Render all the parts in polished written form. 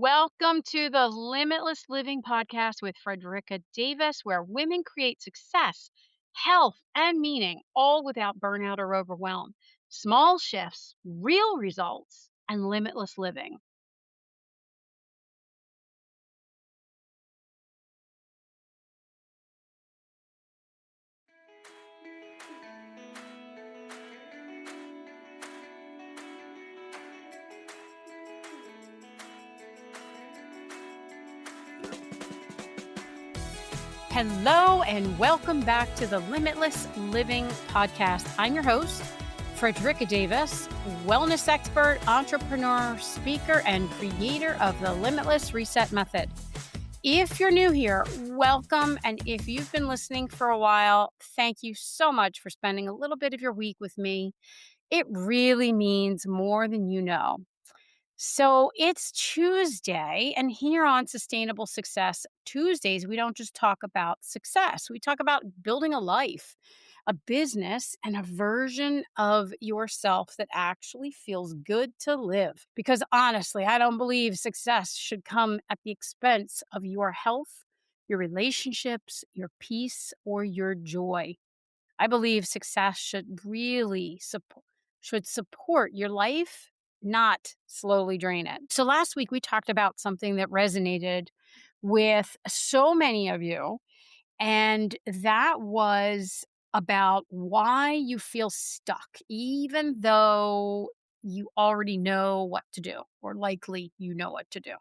Welcome to the Limitless Living podcast with Fredricka Davis, where women create success, health, and meaning, all without burnout or overwhelm. Small shifts, real results, and limitless living. Hello, and welcome back to the Limitless Living podcast. I'm your host, Fredricka Davis, wellness expert, entrepreneur, speaker, and creator of the Limitless Reset Method. If you're new here, welcome. And if you've been listening for a while, thank you so much for spending a little bit of your week with me. It really means more than you know. So it's Tuesday, and here on Sustainable Success Tuesdays, we don't just talk about success. We talk about building a life, a business, and a version of yourself that actually feels good to live. Because honestly, I don't believe success should come at the expense of your health, your relationships, your peace, or your joy. I believe success should support your life, not slowly drain it. So last week we talked about something that resonated with so many of you, and that was about why you feel stuck even though you already know what to do, or likely you know what to do.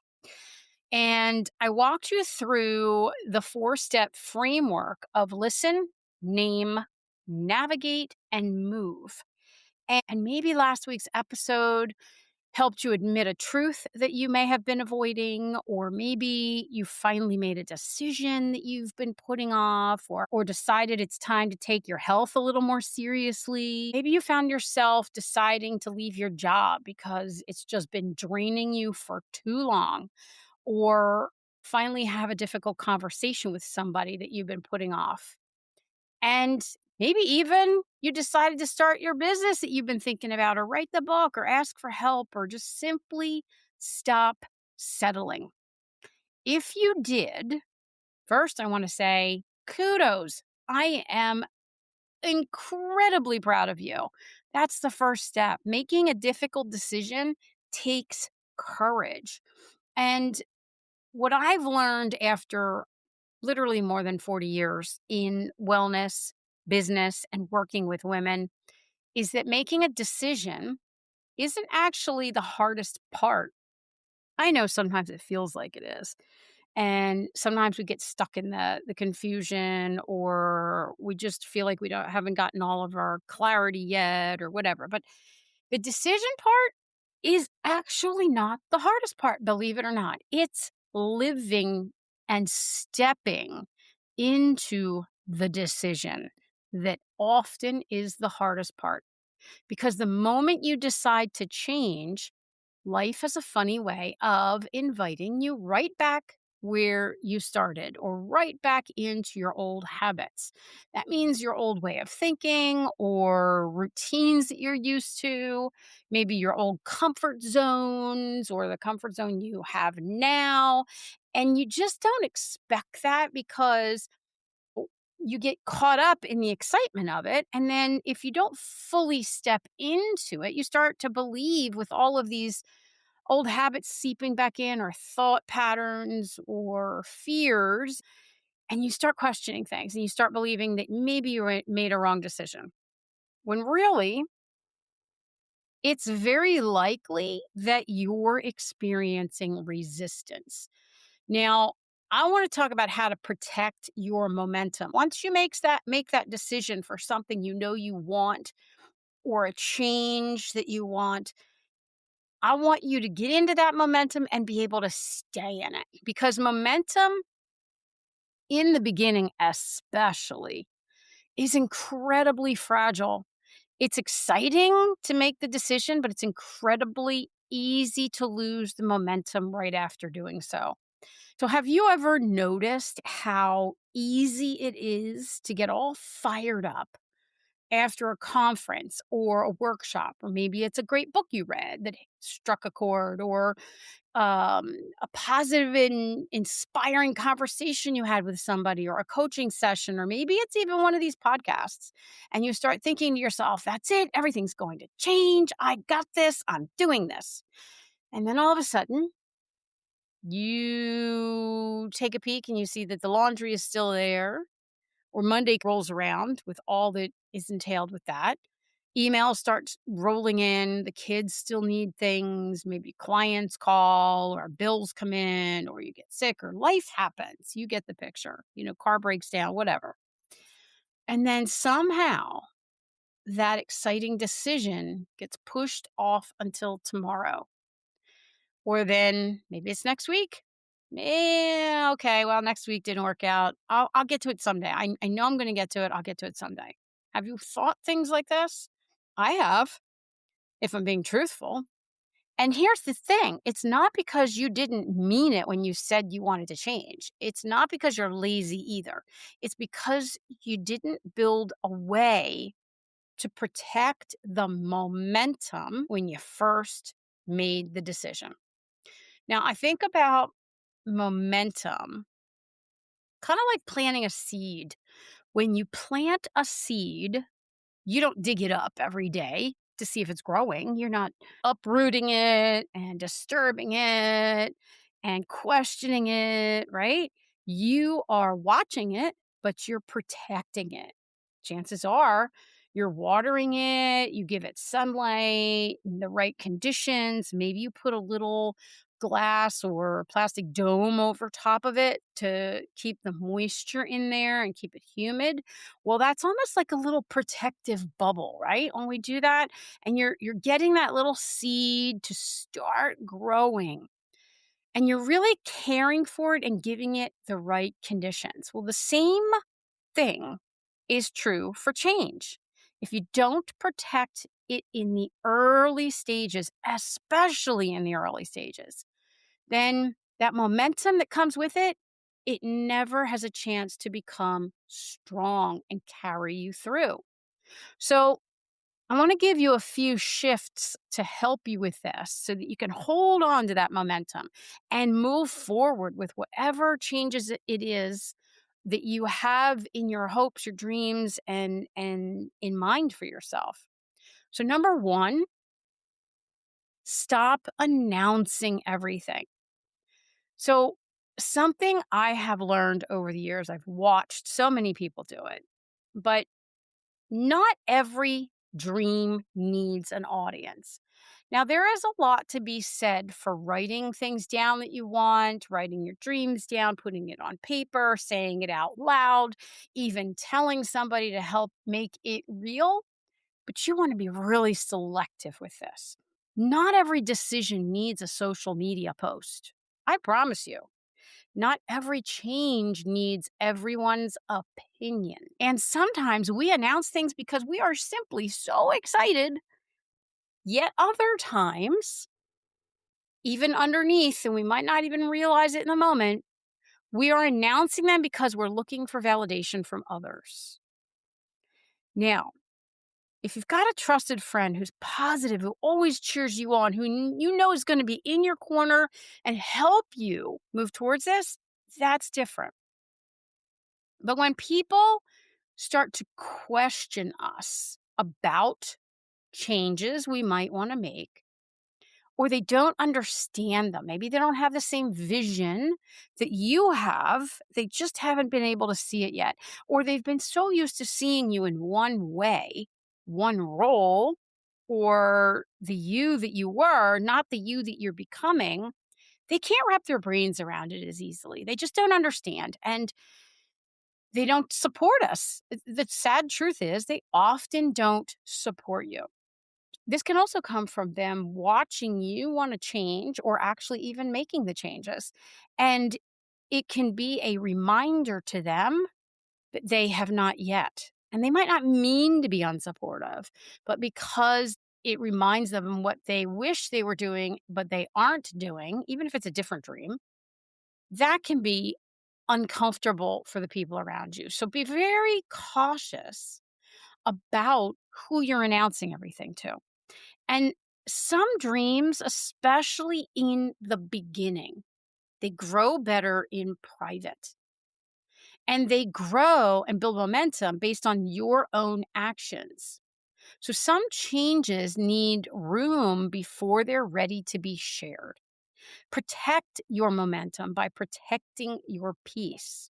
And I walked you through the four-step framework of listen, name, navigate, and move. And maybe last week's episode helped you admit a truth that you may have been avoiding, or maybe you finally made a decision that you've been putting off, or decided it's time to take your health a little more seriously. Maybe you found yourself deciding to leave your job because it's just been draining you for too long, or finally have a difficult conversation with somebody that you've been putting off. And maybe even you decided to start your business that you've been thinking about, or write the book, or ask for help, or just simply stop settling. If you did, first, I want to say kudos. I am incredibly proud of you. That's the first step. Making a difficult decision takes courage. And what I've learned after literally more than 40 years in wellness, business, and working with women is that making a decision isn't actually the hardest part. I know sometimes it feels like it is. And sometimes we get stuck in the confusion, or we just feel like we haven't gotten all of our clarity yet, or whatever. But the decision part is actually not the hardest part, believe it or not. It's living and stepping into the decision that often is the hardest part. Because the moment you decide to change, life has a funny way of inviting you right back where you started, or right back into your old habits. That means your old way of thinking, or routines that you're used to, maybe your old comfort zones, or the comfort zone you have now. And you just don't expect that because you get caught up in the excitement of it. And then if you don't fully step into it, you start to believe with all of these old habits seeping back in, or thought patterns, or fears, and you start questioning things, and you start believing that maybe made a wrong decision. When really, it's very likely that you're experiencing resistance. Now, I want to talk about how to protect your momentum. Once you make that decision for something you know you want, or a change that you want, I want you to get into that momentum and be able to stay in it, because momentum in the beginning, especially, is incredibly fragile. It's exciting to make the decision, but it's incredibly easy to lose the momentum right after doing so. So, have you ever noticed how easy it is to get all fired up after a conference or a workshop, or maybe it's a great book you read that struck a chord, or a positive and inspiring conversation you had with somebody, or a coaching session, or maybe it's even one of these podcasts. And you start thinking to yourself, that's it. Everything's going to change. I got this. I'm doing this. And then all of a sudden, you take a peek and you see that the laundry is still there, or Monday rolls around with all that is entailed with that. Email starts rolling in. The kids still need things. Maybe clients call, or bills come in, or you get sick, or life happens. You get the picture. Car breaks down, whatever. And then somehow that exciting decision gets pushed off until tomorrow. Or then maybe it's next week. Yeah, okay. Well, next week didn't work out. I'll get to it someday. I know I'm going to get to it. I'll get to it someday. Have you thought things like this? I have, if I'm being truthful. And here's the thing. It's not because you didn't mean it when you said you wanted to change. It's not because you're lazy either. It's because you didn't build a way to protect the momentum when you first made the decision. Now, I think about momentum kind of like planting a seed. When you plant a seed, you don't dig it up every day to see if it's growing. You're not uprooting it and disturbing it and questioning it, right? You are watching it, but you're protecting it. Chances are you're watering it, you give it sunlight, the right conditions. Maybe you put a little glass or plastic dome over top of it to keep the moisture in there and keep it humid. Well, that's almost like a little protective bubble, right? When we do that, and you're getting that little seed to start growing, and you're really caring for it and giving it the right conditions. Well, the same thing is true for change. If you don't protect it in the early stages, especially in the early stages, then that momentum that comes with it, it never has a chance to become strong and carry you through. So, I want to give you a few shifts to help you with this so that you can hold on to that momentum and move forward with whatever changes it is that you have in your hopes, your dreams, and in mind for yourself. So, number one, stop announcing everything. So, something I have learned over the years, I've watched so many people do it, but not every dream needs an audience. Now, there is a lot to be said for writing things down that you want, writing your dreams down, putting it on paper, saying it out loud, even telling somebody to help make it real. But you want to be really selective with this. Not every decision needs a social media post. I promise you. Not every change needs everyone's opinion. And sometimes we announce things because we are simply so excited. Yet other times, even underneath, and we might not even realize it in the moment, we are announcing them because we're looking for validation from others. Now, if you've got a trusted friend who's positive, who always cheers you on, who you know is going to be in your corner and help you move towards this, that's different. But when people start to question us about changes we might want to make, or they don't understand them, maybe they don't have the same vision that you have, they just haven't been able to see it yet, or they've been so used to seeing you in one way, one role, or the you that you were, not the you that you're becoming, they can't wrap their brains around it as easily. They just don't understand. And they don't support us. The sad truth is they often don't support you. This can also come from them watching you want to change, or actually even making the changes. And it can be a reminder to them that they have not yet. And they might not mean to be unsupportive, but because it reminds them what they wish they were doing, but they aren't doing, even if it's a different dream, that can be uncomfortable for the people around you. So be very cautious about who you're announcing everything to. And some dreams, especially in the beginning, they grow better in private and they grow and build momentum based on your own actions. So some changes need room before they're ready to be shared. Protect your momentum by protecting your peace.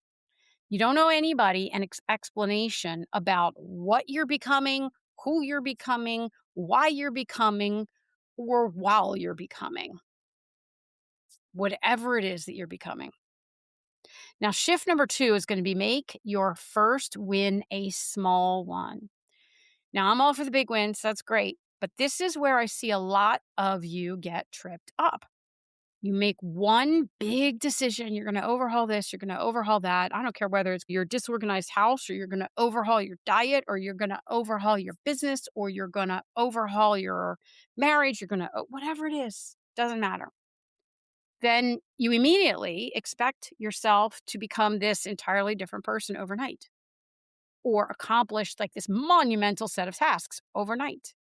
You don't owe anybody an explanation about what you're becoming, who you're becoming, why you're becoming, or while you're becoming, whatever it is that you're becoming. Now, shift number two is going to be make your first win a small one. Now, I'm all for the big wins. That's great. But this is where I see a lot of you get tripped up. You make one big decision. You're going to overhaul this. You're going to overhaul that. I don't care whether it's your disorganized house or you're going to overhaul your diet or you're going to overhaul your business or you're going to overhaul your marriage. You're going to, whatever it is, doesn't matter. Then you immediately expect yourself to become this entirely different person overnight or accomplish like this monumental set of tasks overnight.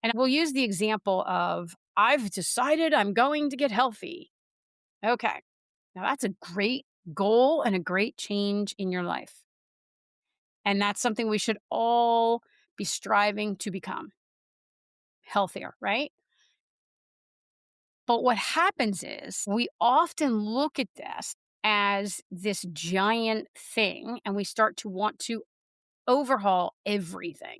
And we'll use the example of I've decided I'm going to get healthy. Okay. Now that's a great goal and a great change in your life. And that's something we should all be striving to become healthier, right? But what happens is we often look at this as this giant thing and we start to want to overhaul everything.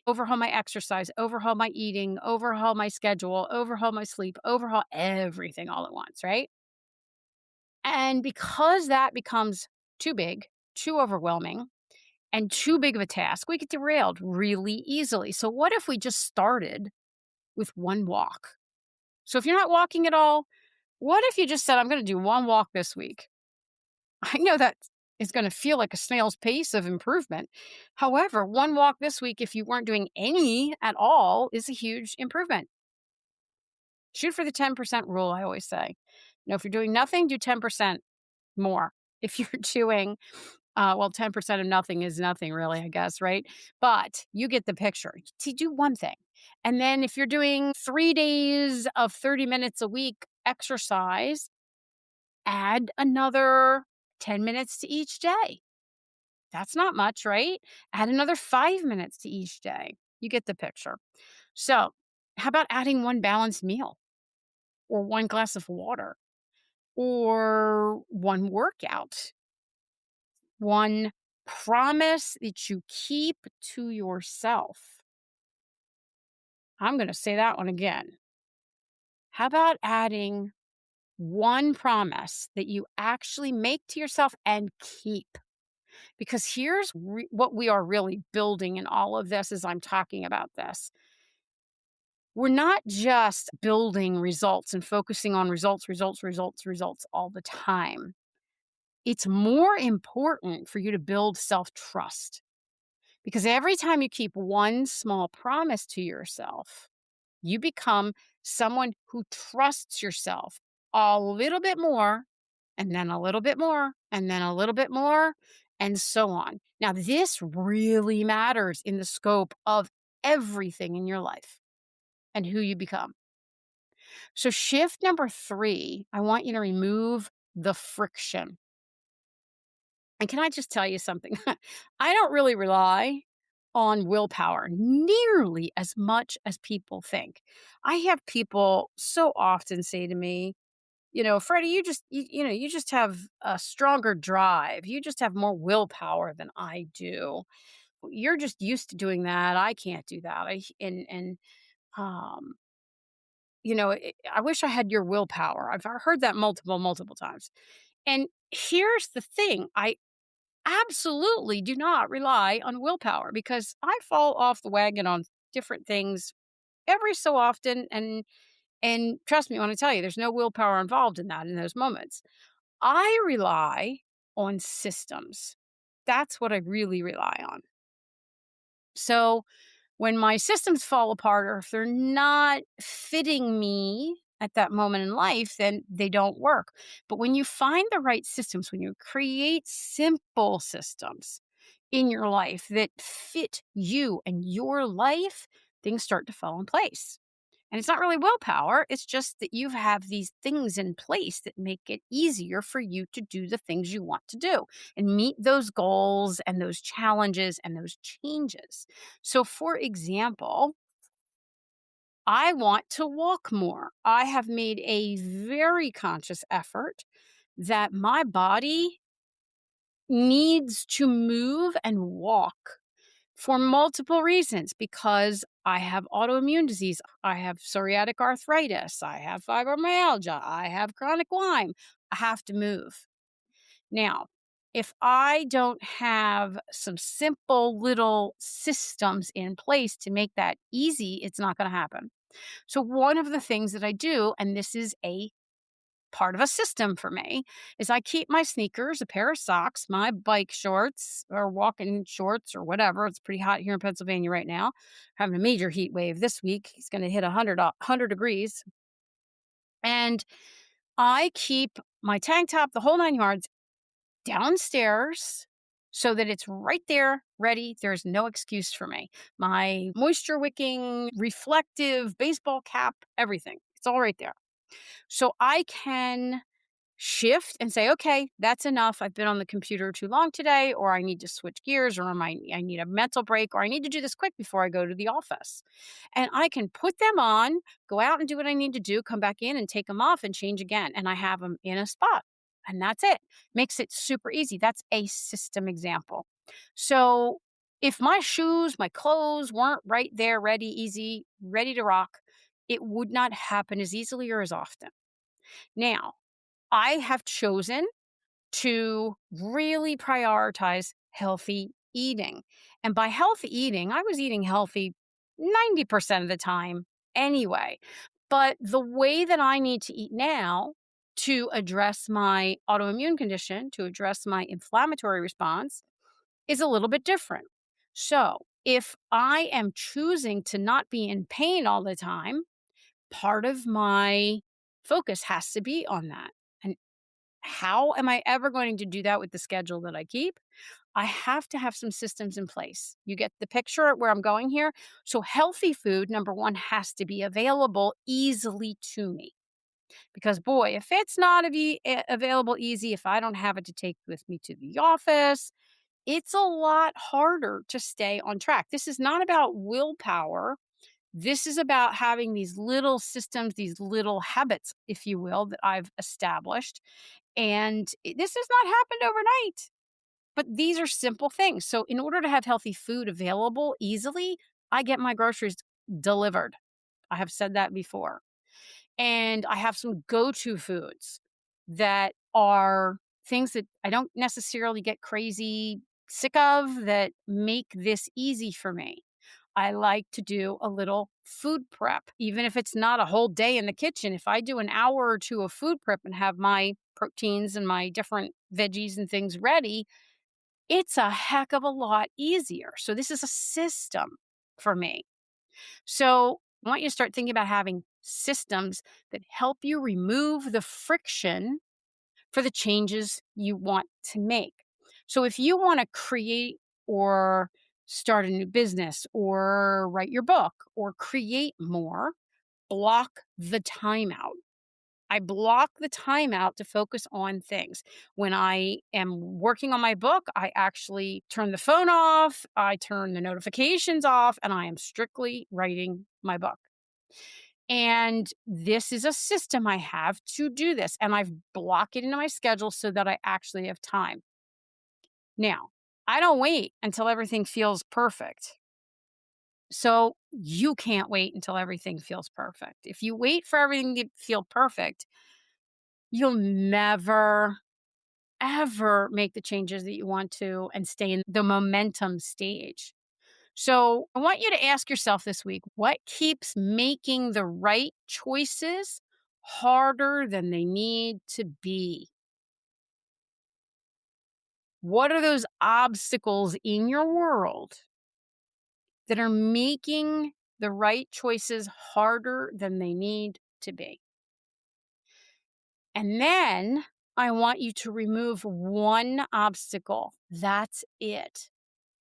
Overhaul my exercise, overhaul my eating, overhaul my schedule, overhaul my sleep, overhaul everything all at once, right? And because that becomes too big, too overwhelming, and too big of a task, we get derailed really easily. So, what if we just started with one walk? So, if you're not walking at all, what if you just said, I'm going to do one walk this week? I know that is going to feel like a snail's pace of improvement. However, one walk this week, if you weren't doing any at all, is a huge improvement. Shoot for the 10% rule, I always say. If you're doing nothing, do 10% more. If you're doing, 10% of nothing is nothing, really, I guess, right? But you get the picture. To do one thing. And then if you're doing 3 days of 30 minutes a week exercise, add another 10 minutes to each day. That's not much, right? Add another 5 minutes to each day. You get the picture. So, how about adding one balanced meal or one glass of water or one workout, one promise that you keep to yourself? I'm going to say that one again. How about adding one promise that you actually make to yourself and keep? Because here's what we are really building in all of this as I'm talking about this. We're not just building results and focusing on results, results, results, results all the time. It's more important for you to build self trust because every time you keep one small promise to yourself, you become someone who trusts yourself a little bit more, and then a little bit more, and then a little bit more, and so on. Now, this really matters in the scope of everything in your life and who you become. So, shift number three, I want you to remove the friction. And can I just tell you something? I don't really rely on willpower nearly as much as people think. I have people so often say to me, Freddie, you just have a stronger drive. You just have more willpower than I do. You're just used to doing that. I can't do that. Um, I wish I had your willpower. I've heard that multiple times. And here's the thing. I absolutely do not rely on willpower because I fall off the wagon on different things every so often and trust me when I tell you there's no willpower involved in that in those moments. I rely on systems. That's what I really rely on. So when my systems fall apart or if they're not fitting me at that moment in life, then they don't work. But when you find the right systems, when you create simple systems, in your life that fit you and your life, things start to fall in place. And it's not really willpower, it's just that you have these things in place that make it easier for you to do the things you want to do and meet those goals and those challenges and those changes. So, for example, I want to walk more. I have made a very conscious effort that my body needs to move and walk for multiple reasons because I have autoimmune disease, I have psoriatic arthritis, I have fibromyalgia, I have chronic Lyme. I have to move. Now, if I don't have some simple little systems in place to make that easy, it's not going to happen. So, one of the things that I do, and this is a part of a system for me, is I keep my sneakers, a pair of socks, my bike shorts or walking shorts or whatever. It's pretty hot here in Pennsylvania right now. Having a major heat wave this week. It's going to hit 100 degrees. And I keep my tank top, the whole 9 yards, downstairs so that it's right there, ready. There's no excuse for me. My moisture wicking, reflective baseball cap, everything. It's all right there. So I can shift and say, okay, that's enough. I've been on the computer too long today, or I need to switch gears, or I need a mental break, or I need to do this quick before I go to the office. And I can put them on, go out and do what I need to do, come back in and take them off and change again. And I have them in a spot. And that's it. Makes it super easy. That's a system example. So if my shoes, my clothes weren't right there, ready, easy, ready to rock, it would not happen as easily or as often. Now, I have chosen to really prioritize healthy eating. And by healthy eating, I was eating healthy 90% of the time anyway. But the way that I need to eat now to address my autoimmune condition, to address my inflammatory response, is a little bit different. So if I am choosing to not be in pain all the time, part of my focus has to be on that. And how am I ever going to do that with the schedule that I keep? I have to have some systems in place. You get the picture at where I'm going here? So, healthy food, number one, has to be available easily to me. Because, boy, if it's not available easy, if I don't have it to take with me to the office, it's a lot harder to stay on track. This is not about willpower. This is about having these little systems, these little habits, if you will, that I've established. And this has not happened overnight, but these are simple things. So, in order to have healthy food available easily, I get my groceries delivered. I have said that before. And I have some go to foods that are things that I don't necessarily get crazy sick of that make this easy for me. I like to do a little food prep, even if it's not a whole day in the kitchen. If I do an hour or two of food prep and have my proteins and my different veggies and things ready, it's a heck of a lot easier. So, this is a system for me. So, I want you to start thinking about having systems that help you remove the friction for the changes you want to make. So, if you want to create or start a new business or write your book or create more, block the time out. I block the time out to focus on things. When I am working on my book, I actually turn the phone off, I turn the notifications off, and I am strictly writing my book. And this is a system I have to do this, and I've blocked it into my schedule so that I actually have time. Now, I don't wait until everything feels perfect. So you can't wait until everything feels perfect. If you wait for everything to feel perfect, you'll never, ever make the changes that you want to and stay in the momentum stage. So I want you to ask yourself this week, what keeps making the right choices harder than they need to be? What are those obstacles in your world that are making the right choices harder than they need to be? And then I want you to remove one obstacle. That's it.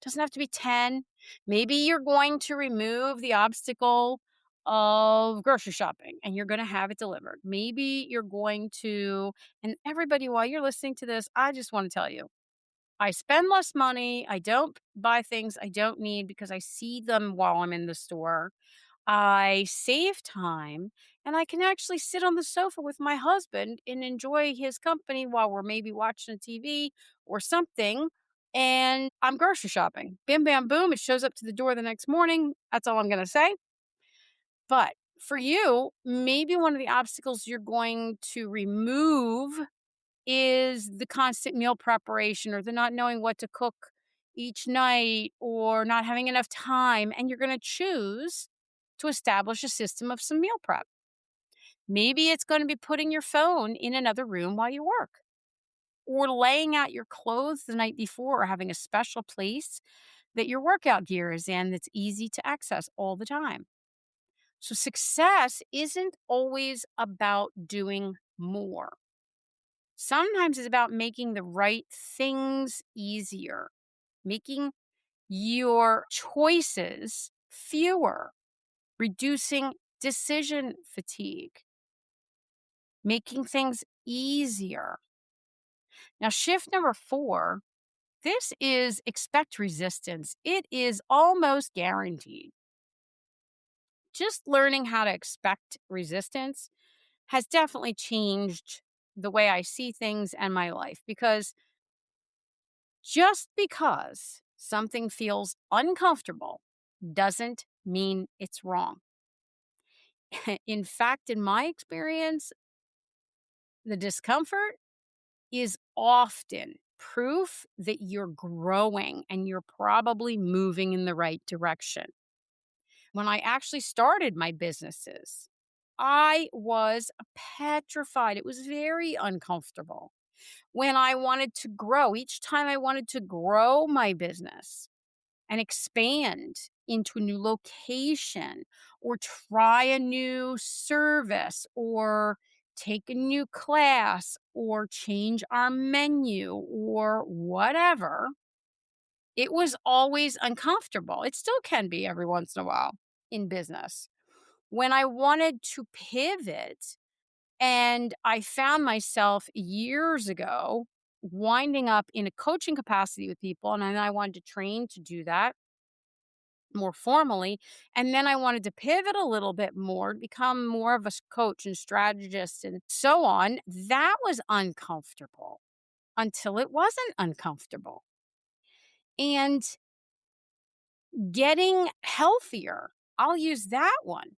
Doesn't have to be 10. Maybe you're going to remove the obstacle of grocery shopping and you're going to have it delivered. Maybe you're going to, and everybody, while you're listening to this, I just want to tell you, I spend less money. I don't buy things I don't need because I see them while I'm in the store. I save time and I can actually sit on the sofa with my husband and enjoy his company while we're maybe watching a TV or something. And I'm grocery shopping. Bim, bam, boom. It shows up to the door the next morning. That's all I'm going to say. But for you, maybe one of the obstacles you're going to remove is the constant meal preparation or the not knowing what to cook each night or not having enough time. And you're going to choose to establish a system of some meal prep. Maybe it's going to be putting your phone in another room while you work or laying out your clothes the night before or having a special place that your workout gear is in that's easy to access all the time. So, success isn't always about doing more. Sometimes it's about making the right things easier, making your choices fewer, reducing decision fatigue, making things easier. Now, shift number 4, this is expect resistance. It is almost guaranteed. Just learning how to expect resistance has definitely changed the way I see things and my life because just because something feels uncomfortable doesn't mean it's wrong. In fact, in my experience, the discomfort is often proof that you're growing and you're probably moving in the right direction. When I actually started my businesses, I was petrified. It was very uncomfortable. When I wanted to grow, each time I wanted to grow my business and expand into a new location or try a new service or take a new class or change our menu or whatever, it was always uncomfortable. It still can be every once in a while in business. When I wanted to pivot and I found myself years ago winding up in a coaching capacity with people, and then I wanted to train to do that more formally. And then I wanted to pivot a little bit more, become more of a coach and strategist and so on. That was uncomfortable until it wasn't uncomfortable. And getting healthier, I'll use that one.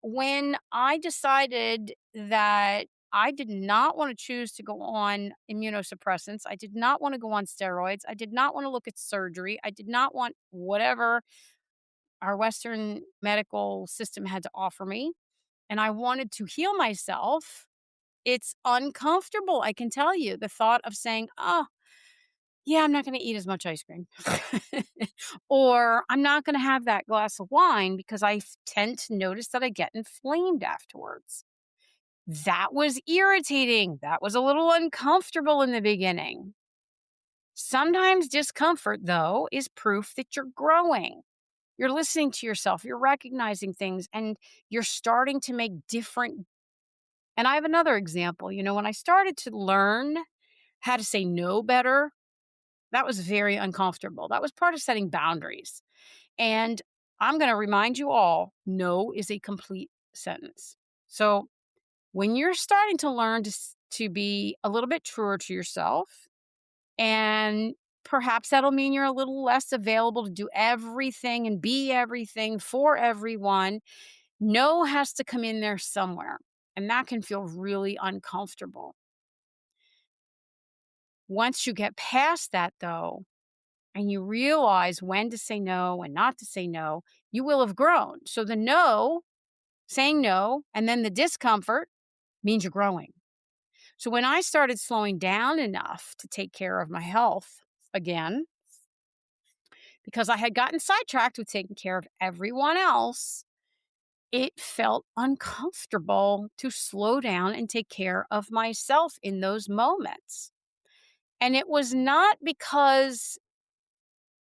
When I decided that I did not want to choose to go on immunosuppressants, I did not want to go on steroids, I did not want to look at surgery, I did not want whatever our Western medical system had to offer me, and I wanted to heal myself. It's uncomfortable, I can tell you, the thought of saying, "Oh, yeah, I'm not gonna eat as much ice cream." Or, "I'm not gonna have that glass of wine because tend to notice that I get inflamed afterwards." That was irritating. That was a little uncomfortable in the beginning. Sometimes discomfort, though, is proof that you're growing. You're listening to yourself, you're recognizing things, and you're starting to make different. And I have another example. When I started to learn how to say no better, that was very uncomfortable. That was part of setting boundaries. And I'm going to remind you all, no is a complete sentence. So when you're starting to learn to be a little bit truer to yourself, and perhaps that'll mean you're a little less available to do everything and be everything for everyone. No has to come in there somewhere. And that can feel really uncomfortable. Once you get past that, though, and you realize when to say no and not to say no, you will have grown. So the no, saying no, and then the discomfort means you're growing. So when I started slowing down enough to take care of my health again, because I had gotten sidetracked with taking care of everyone else, it felt uncomfortable to slow down and take care of myself in those moments. And it was not because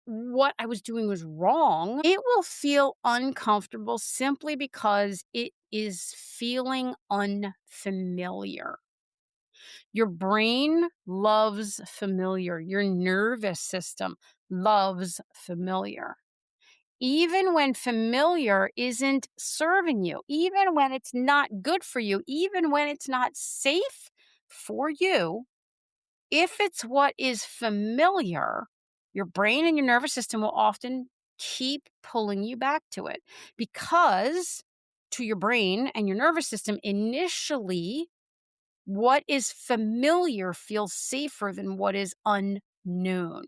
what I was doing was wrong, it will feel uncomfortable simply because it is feeling unfamiliar. Your brain loves familiar. Your nervous system loves familiar. Even when familiar isn't serving you, even when it's not good for you, even when it's not safe for you, if it's what is familiar, your brain and your nervous system will often keep pulling you back to it because to your brain and your nervous system, initially, what is familiar feels safer than what is unknown.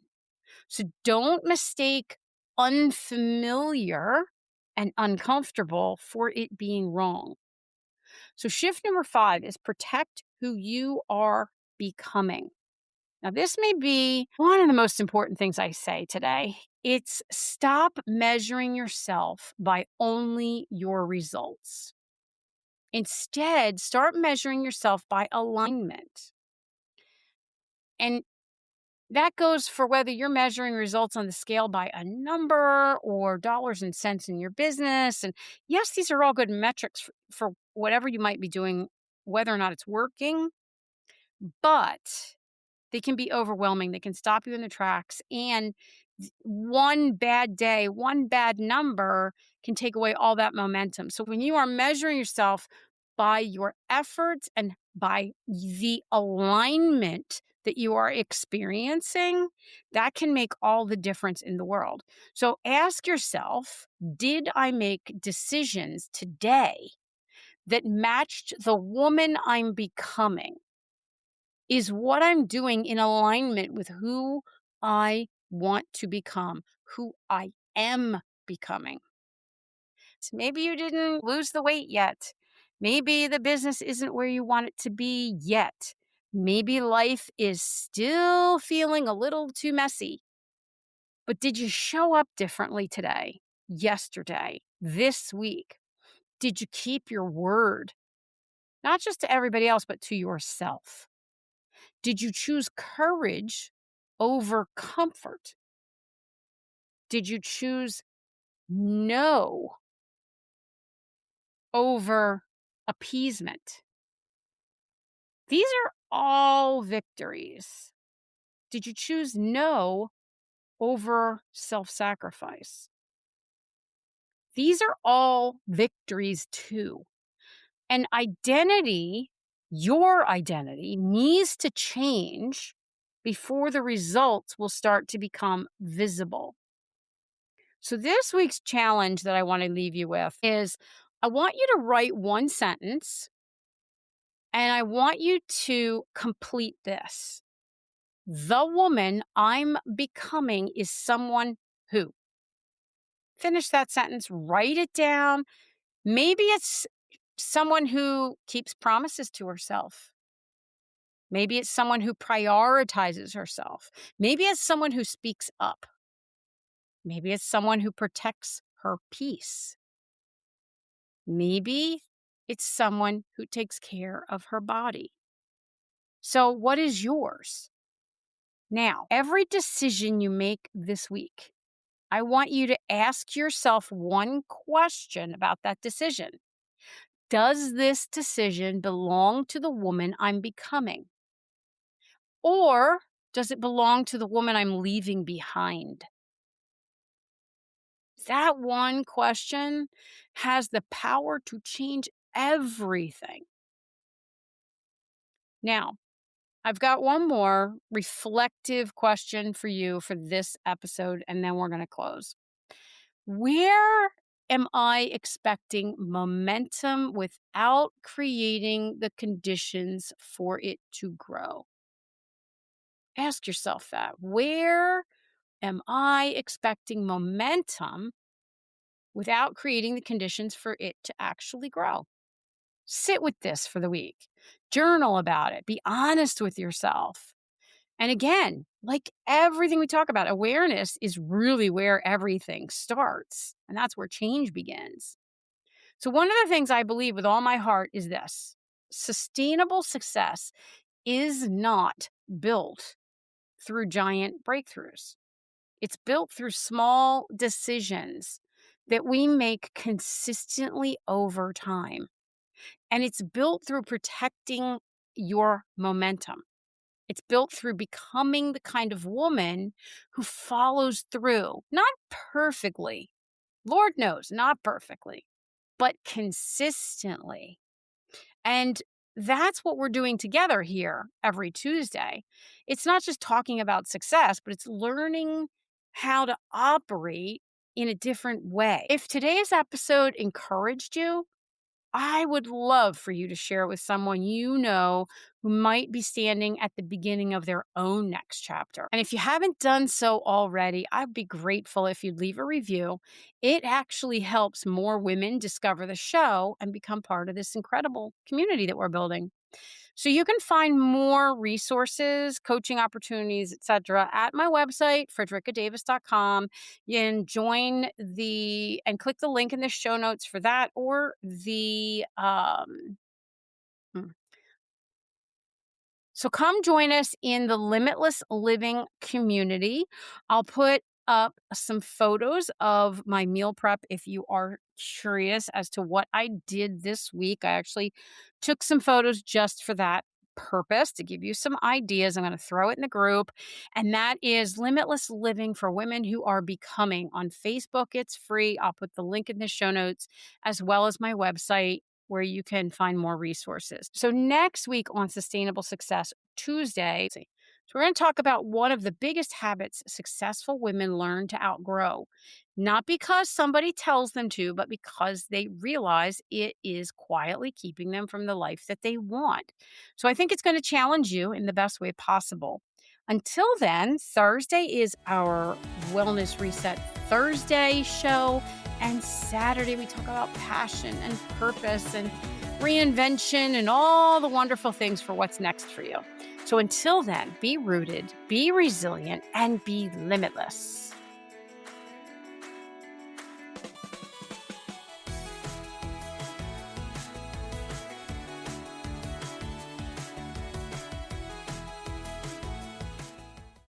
So don't mistake unfamiliar and uncomfortable for it being wrong. So shift number 5 is protect who you are becoming. Now, this may be one of the most important things I say today. It's stop measuring yourself by only your results. Instead, start measuring yourself by alignment. And that goes for whether you're measuring results on the scale by a number or dollars and cents in your business. And yes, these are all good metrics for whatever you might be doing, whether or not it's working. But they can be overwhelming. They can stop you in the tracks. And one bad day, one bad number can take away all that momentum. So when you are measuring yourself by your efforts and by the alignment that you are experiencing, that can make all the difference in the world. So ask yourself, did I make decisions today that matched the woman I'm becoming? Is what I'm doing in alignment with who I want to become, who I am becoming? So maybe you didn't lose the weight yet. Maybe the business isn't where you want it to be yet. Maybe life is still feeling a little too messy. But did you show up differently today, yesterday, this week? Did you keep your word? Not just to everybody else, but to yourself. Did you choose courage over comfort? Did you choose no over appeasement? These are all victories. Did you choose no over self sacrifice? These are all victories too. And identity, your identity, needs to change before the results will start to become visible. So, this week's challenge that I want to leave you with is I want you to write one sentence and I want you to complete this. The woman I'm becoming is someone who. Finish that sentence, write it down. Maybe it's someone who keeps promises to herself. Maybe it's someone who prioritizes herself. Maybe it's someone who speaks up. Maybe it's someone who protects her peace. Maybe it's someone who takes care of her body. So, what is yours? Now, every decision you make this week, I want you to ask yourself one question about that decision. Does this decision belong to the woman I'm becoming? Or does it belong to the woman I'm leaving behind? That one question has the power to change everything. Now, I've got one more reflective question for you for this episode, and then we're going to close. Where am I expecting momentum without creating the conditions for it to grow? Ask yourself that. Where am I expecting momentum without creating the conditions for it to actually grow? Sit with this for the week. Journal about it. Be honest with yourself. And again, like everything we talk about, awareness is really where everything starts. And that's where change begins. So, one of the things I believe with all my heart is this: sustainable success is not built through giant breakthroughs. It's built through small decisions that we make consistently over time. And it's built through protecting your momentum. It's built through becoming the kind of woman who follows through, not perfectly. Lord knows, not perfectly, but consistently. And that's what we're doing together here every Tuesday. It's not just talking about success, but it's learning how to operate in a different way. If today's episode encouraged you, I would love for you to share it with someone you know who might be standing at the beginning of their own next chapter. And if you haven't done so already, I'd be grateful if you'd leave a review. It actually helps more women discover the show and become part of this incredible community that we're building. So you can find more resources, coaching opportunities, etc. at my website, fredrickadavis.com. You can join and click the link in the show notes for that, or hmm. So come join us in the Limitless Living community. I'll put up some photos of my meal prep if you are curious as to what I did this week. I actually took some photos just for that purpose to give you some ideas. I'm going to throw it in the group. And that is Limitless Living for Women Who Are Becoming on Facebook. It's free. I'll put the link in the show notes as well as my website, where you can find more resources. So next week on Sustainable Success Tuesday, so we're going to talk about one of the biggest habits successful women learn to outgrow, not because somebody tells them to, but because they realize it is quietly keeping them from the life that they want. So I think it's going to challenge you in the best way possible. Until then, Thursday is our Wellness Reset Thursday show. And Saturday, we talk about passion and purpose and reinvention and all the wonderful things for what's next for you. So until then, be rooted, be resilient, and be limitless.